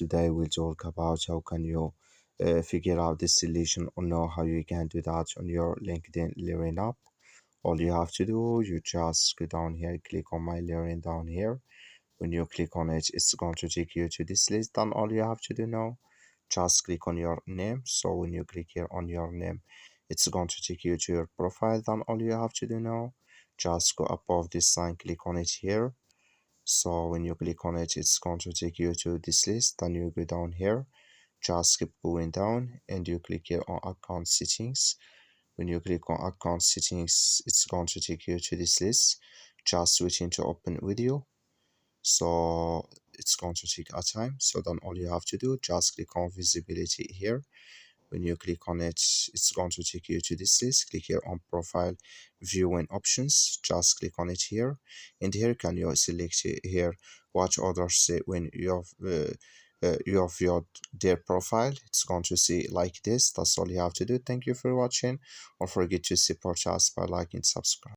today we'll talk about how can you figure out this solution or know how you can do that on your LinkedIn Learning app. All you have to do, you just go down here, click on my Learning down here. When you click on it, it's going to take you to this list. Then all you have to do now, just click on your name. So when you click here on your name, it's going to take you to your profile. Then all you have to do now, just go above this sign, click on it here. So when you click on it, it's going to take you to this list. Then you go down here, just keep going down and you click here on account settings. When you click on account settings, it's going to take you to this list. Just switch into open video. So it's going to take a time. So then all you have to do, just click on visibility here. When you click on it, it's going to take you to this list. Click here on profile view and options, just click on it here, and here can you select here watch others say when you have viewed their profile. It's going to see like this. That's all you have to do. Thank you for watching. Don't forget to support us by liking, subscribe.